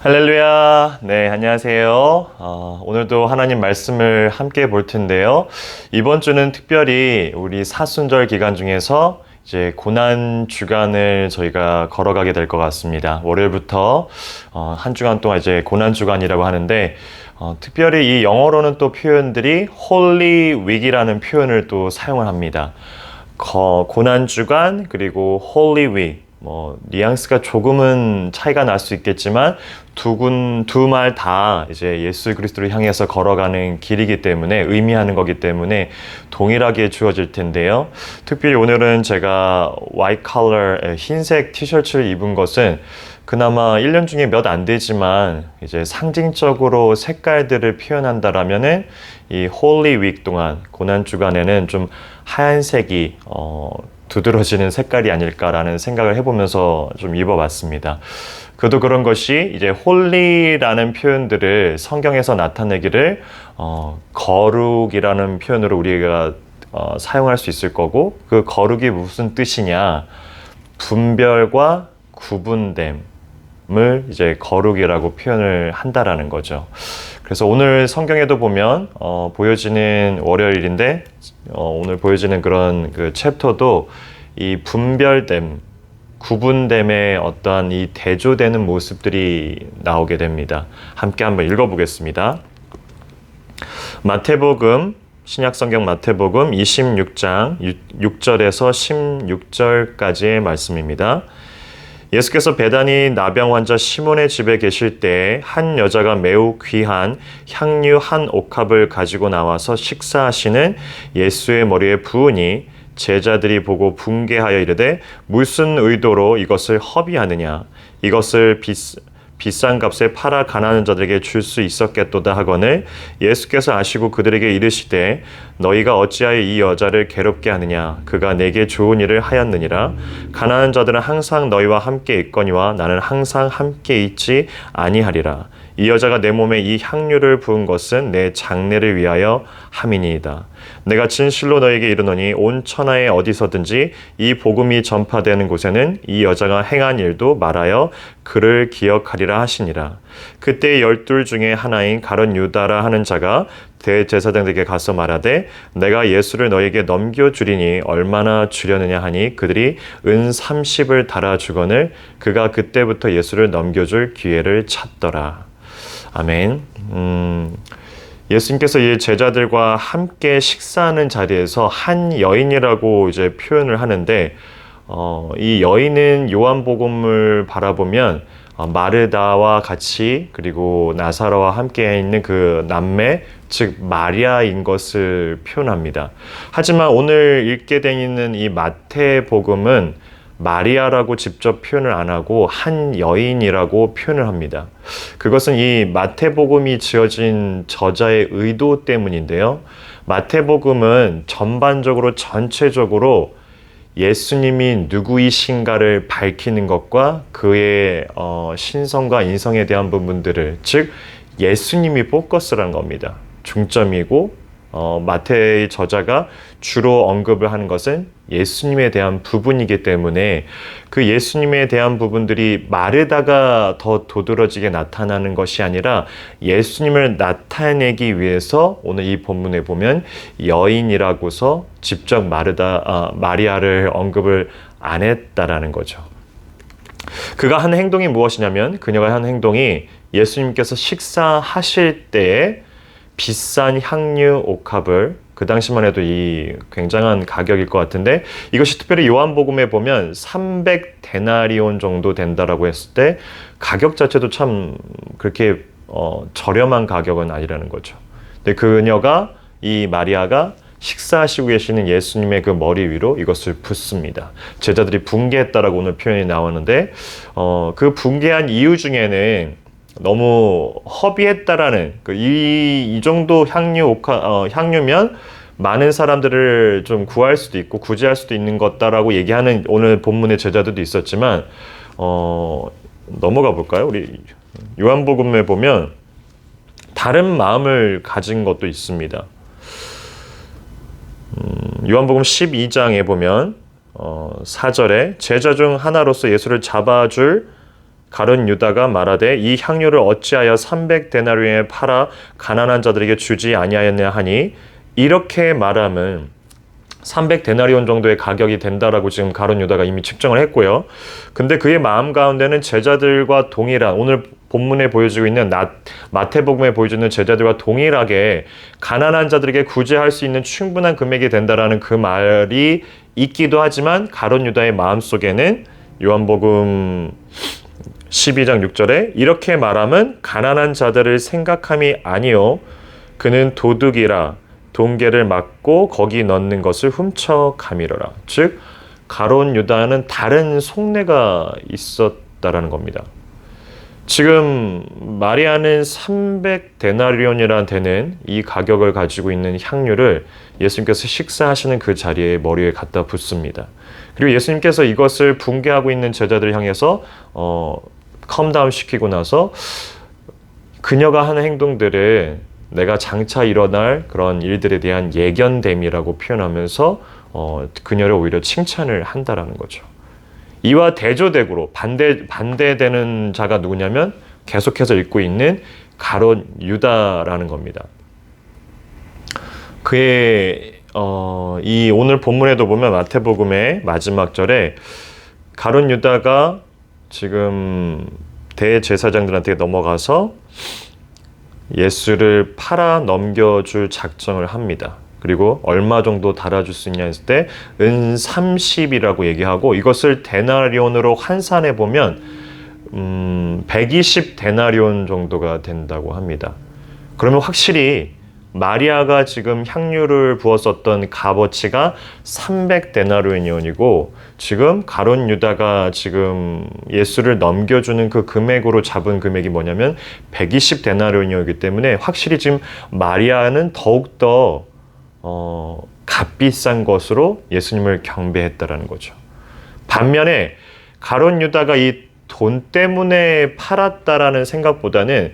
할렐루야. 네, 안녕하세요. 오늘도 하나님 말씀을 함께 볼 텐데요. 이번 주는 특별히 우리 사순절 기간 중에서 이제 고난 주간을 저희가 걸어가게 될 것 같습니다. 월요일부터 한 주간 동안 이제 고난 주간이라고 하는데 특별히 이 영어로는 또 표현들이 Holy Week이라는 표현을 또 사용을 합니다. 고난 주간 그리고 Holy Week. 뉘앙스가 조금은 차이가 날 수 있겠지만 두 말 다 이제 예수 그리스도를 향해서 걸어가는 길이기 때문에 의미하는 거기 때문에 동일하게 주어질 텐데요. 특별히 오늘은 제가 white color 흰색 티셔츠를 입은 것은 그나마 1년 중에 몇 안 되지만 이제 상징적으로 색깔들을 표현한다라면은 이 홀리 위크 동안 고난 주간에는 좀 하얀색이 두드러지는 색깔이 아닐까라는 생각을 해보면서 좀 입어봤습니다. 그도 그런 것이 이제 홀리라는 표현들을 성경에서 나타내기를 거룩이라는 표현으로 우리가 사용할 수 있을 거고, 그 거룩이 무슨 뜻이냐, 분별과 구분됨을 이제 거룩이라고 표현을 한다라는 거죠. 그래서 오늘 성경에도 보면 보여지는 월요일인데 오늘 보여지는 그런 그 챕터도 이 분별됨, 구분됨의 어떠한 이 대조되는 모습들이 나오게 됩니다. 함께 한번 읽어보겠습니다. 마태복음, 신약성경 마태복음 26장 6절에서 16절까지의 말씀입니다. 예수께서 베다니 나병 환자 시몬의 집에 계실 때 한 여자가 매우 귀한 향유 한 옥합을 가지고 나와서 식사하시는 예수의 머리에 부으니 제자들이 보고 분개하여 이르되 무슨 의도로 이것을 허비하느냐, 이것을 비싼 값에 팔아 가난한 자들에게 줄 수 있었겠도다 하거늘 예수께서 아시고 그들에게 이르시되 너희가 어찌하여 이 여자를 괴롭게 하느냐, 그가 내게 좋은 일을 하였느니라. 가난한 자들은 항상 너희와 함께 있거니와 나는 항상 함께 있지 아니하리라. 이 여자가 내 몸에 이 향유를 부은 것은 내 장례를 위하여 함이니이다. 내가 진실로 너에게 이르노니 온 천하에 어디서든지 이 복음이 전파되는 곳에는 이 여자가 행한 일도 말하여 그를 기억하리라 하시니라. 그때 12 중에 하나인 가룟 유다라 하는 자가 대제사장들에게 가서 말하되 내가 예수를 너에게 넘겨주리니 얼마나 주려느냐 하니 그들이 은 30을 달아주거늘 그가 그때부터 예수를 넘겨줄 기회를 찾더라. 아멘. 예수님께서 이 제자들과 함께 식사하는 자리에서 한 여인이라고 이제 표현을 하는데, 이 여인은 요한복음을 바라보면 마르다와 같이 그리고 나사로와 함께 있는 그 남매, 즉 마리아인 것을 표현합니다. 하지만 오늘 읽게 되는 이 마태복음은 마리아라고 직접 표현을 안 하고 한 여인이라고 표현을 합니다. 그것은 이 마태복음이 지어진 저자의 의도 때문인데요. 마태복음은 전체적으로 예수님이 누구이신가를 밝히는 것과 그의 신성과 인성에 대한 부분들을, 즉 예수님이 포커스라는 겁니다. 중점이고 마태의 저자가 주로 언급을 하는 것은 예수님에 대한 부분이기 때문에 그 예수님에 대한 부분들이 마르다가 더 도드러지게 나타나는 것이 아니라 예수님을 나타내기 위해서 오늘 이 본문에 보면 여인이라고서 직접 마리아를 언급을 안 했다라는 거죠. 그가 한 행동이 무엇이냐면 그녀가 한 행동이 예수님께서 식사하실 때에 비싼 향유 옥합을, 그 당시만 해도 이 굉장한 가격일 것 같은데 이것이 특별히 요한복음에 보면 300데나리온 정도 된다라고 했을 때 가격 자체도 참 그렇게 저렴한 가격은 아니라는 거죠. 근데 그녀가, 이 마리아가 식사하시고 계시는 예수님의 그 머리 위로 이것을 붓습니다. 제자들이 분개했다라고 오늘 표현이 나오는데 그 분개한 이유 중에는 너무 허비했다라는 이 정도 향유면 많은 사람들을 좀 구할 수도 있고 구제할 수도 있는 것다라고 얘기하는 오늘 본문의 제자들도 있었지만 넘어가 볼까요? 우리 요한복음에 보면 다른 마음을 가진 것도 있습니다. 요한복음 12장에 보면 4절에 제자 중 하나로서 예수를 잡아줄 가룟 유다가 말하되 이 향유를 어찌하여 300데나리온에 팔아 가난한 자들에게 주지 아니하였냐 하니, 이렇게 말하면 300데나리온 정도의 가격이 된다라고 지금 가룟 유다가 이미 측정을 했고요. 근데 그의 마음 가운데는 제자들과 동일한, 오늘 본문에 보여지고 있는 마태복음에 보여주는 제자들과 동일하게 가난한 자들에게 구제할 수 있는 충분한 금액이 된다라는 그 말이 있기도 하지만, 가룟 유다의 마음속에는 요한복음 12장 6절에 이렇게 말함은 가난한 자들을 생각함이 아니요 그는 도둑이라 동계를 막고 거기 넣는 것을 훔쳐가미러라. 즉 가룟 유다는 다른 속내가 있었다라는 겁니다. 지금 마리아는 300데나리온이라는 되는 이 가격을 가지고 있는 향유를 예수님께서 식사하시는 그 자리에 머리에 갖다 붓습니다. 그리고 예수님께서 이것을 붕괴하고 있는 제자들을 향해서 컴다운 시키고 나서 그녀가 하는 행동들을 내가 장차 일어날 그런 일들에 대한 예견됨이라고 표현하면서 그녀를 오히려 칭찬을 한다라는 거죠. 이와 대조되고로 반대되는 자가 누구냐면 계속해서 읽고 있는 가룟 유다라는 겁니다. 그의 이 오늘 본문에도 보면 마태복음의 마지막 절에 가룟 유다가 지금 대제사장들한테 넘어가서 예수를 팔아 넘겨줄 작정을 합니다. 그리고 얼마 정도 달아줄 수 있냐 했을 때 은 30이라고 얘기하고, 이것을 데나리온으로 환산해 보면 120데나리온 정도가 된다고 합니다. 그러면 확실히 마리아가 지금 향유를 부었었던 값어치가 300데나리온이고, 지금 가룟 유다가 지금 예수를 넘겨주는 그 금액으로 잡은 금액이 뭐냐면 120데나리온이기 때문에 확실히 지금 마리아는 더욱더 값비싼 것으로 예수님을 경배했다라는 거죠. 반면에 가룟 유다가 이 돈 때문에 팔았다라는 생각보다는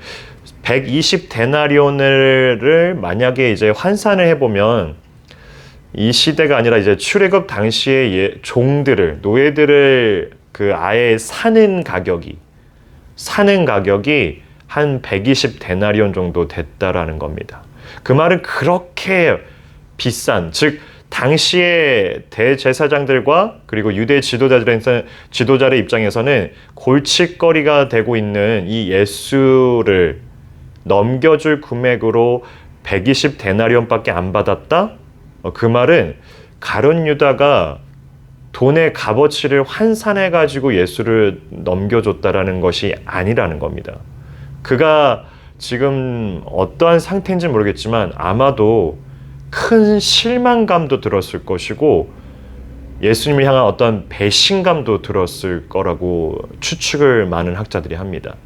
120데나리온을 만약에 이제 환산을 해보면, 이 시대가 아니라 이제 출애굽 당시의 종들을, 노예들을 그 아예 사는 가격이 한 120데나리온 정도 됐다라는 겁니다. 그 말은 그렇게 비싼, 즉 당시의 대제사장들과 그리고 유대 지도자의 입장에서는 골칫거리가 되고 있는 이 예수를 넘겨줄 금액으로 120데나리온밖에 안 받았다? 그 말은 가룟 유다가 돈의 값어치를 환산해가지고 예수를 넘겨줬다라는 것이 아니라는 겁니다. 그가 지금 어떠한 상태인지 모르겠지만 아마도 큰 실망감도 들었을 것이고 예수님을 향한 어떤 배신감도 들었을 거라고 추측을 많은 학자들이 합니다.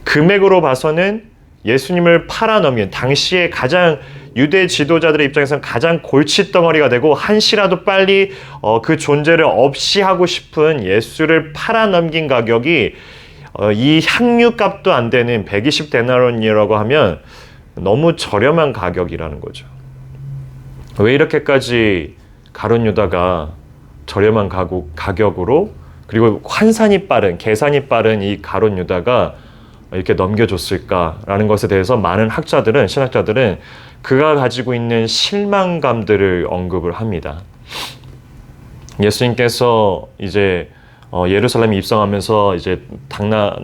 금액으로 봐서는 예수님을 팔아넘긴, 당시에 가장 유대 지도자들의 입장에서는 가장 골칫덩어리가 되고 한시라도 빨리 그 존재를 없이 하고 싶은 예수를 팔아넘긴 가격이 이 향유값도 안 되는 120데나리온이라고 하면 너무 저렴한 가격이라는 거죠. 왜 이렇게까지 가룟 유다가 저렴한 가격으로, 그리고 계산이 빠른 이 가룟 유다가 이렇게 넘겨줬을까라는 것에 대해서 많은 신학자들은 그가 가지고 있는 실망감들을 언급을 합니다. 예수님께서 이제 예루살렘에 입성하면서 이제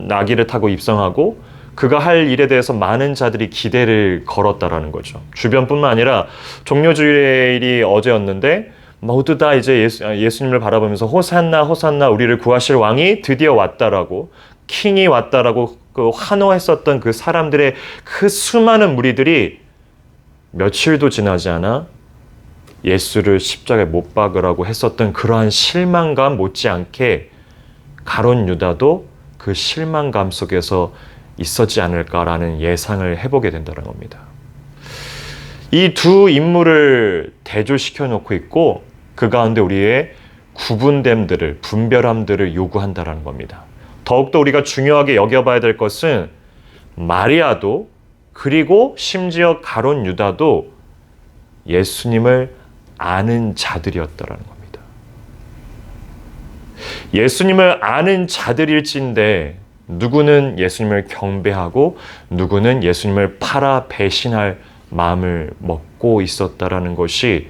나귀를 타고 입성하고 그가 할 일에 대해서 많은 자들이 기대를 걸었다라는 거죠. 주변뿐만 아니라 종려주일이 어제였는데 모두 다 이제 예수님을 바라보면서 호산나 호산나 우리를 구하실 왕이 드디어 왔다라고, 킹이 왔다라고 그 환호했었던 그 사람들의 그 수많은 무리들이 며칠도 지나지 않아 예수를 십자가에 못 박으라고 했었던 그러한 실망감 못지않게 가룟 유다도 그 실망감 속에서 있었지 않을까라는 예상을 해보게 된다는 겁니다. 이 두 인물을 대조시켜 놓고 있고 그 가운데 우리의 구분됨들을, 분별함들을 요구한다는 겁니다. 더욱더 우리가 중요하게 여겨봐야 될 것은 마리아도 그리고 심지어 가룟 유다도 예수님을 아는 자들이었다라는 겁니다. 예수님을 아는 자들일진데 누구는 예수님을 경배하고 누구는 예수님을 팔아 배신할 마음을 먹고 있었다라는 것이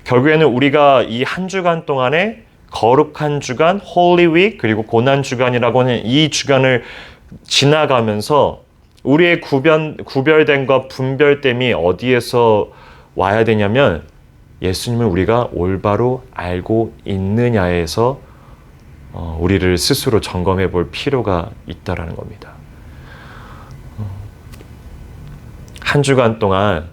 결국에는 우리가 이 한 주간 동안에 거룩한 주간, 홀리 윅, 그리고 고난 주간이라고 하는 이 주간을 지나가면서 우리의 구별됨과 분별됨이 어디에서 와야 되냐면 예수님을 우리가 올바로 알고 있느냐에서 우리를 스스로 점검해 볼 필요가 있다라는 겁니다. 한 주간 동안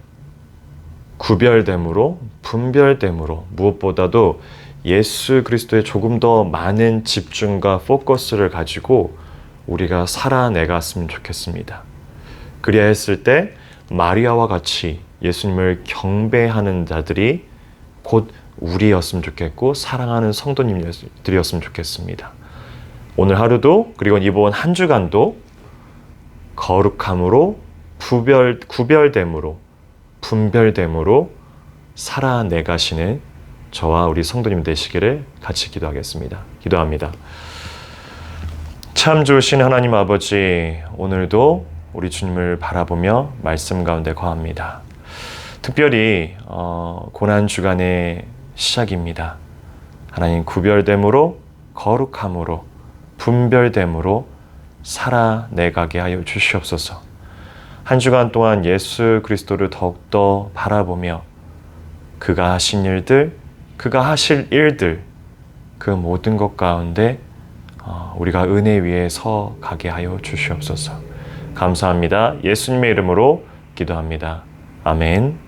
구별됨으로, 분별됨으로 무엇보다도 예수 그리스도에 조금 더 많은 집중과 포커스를 가지고 우리가 살아내갔으면 좋겠습니다. 그리야 했을 때 마리아와 같이 예수님을 경배하는 자들이 곧 우리였으면 좋겠고 사랑하는 성도님들이었으면 좋겠습니다. 오늘 하루도 그리고 이번 한 주간도 거룩함으로 구별됨으로 분별됨으로 살아내가시는 저와 우리 성도님 되시기를 같이 기도하겠습니다. 기도합니다. 참 좋으신 하나님 아버지, 오늘도 우리 주님을 바라보며 말씀 가운데 거합니다. 특별히 고난주간의 시작입니다. 하나님 구별됨으로 거룩함으로 분별됨으로 살아내가게 하여 주시옵소서. 한 주간 동안 예수 그리스도를 더욱더 바라보며 그가 하신 일들, 그가 하실 일들, 그 모든 것 가운데 우리가 은혜 위에 서 가게 하여 주시옵소서. 감사합니다. 예수님의 이름으로 기도합니다. 아멘.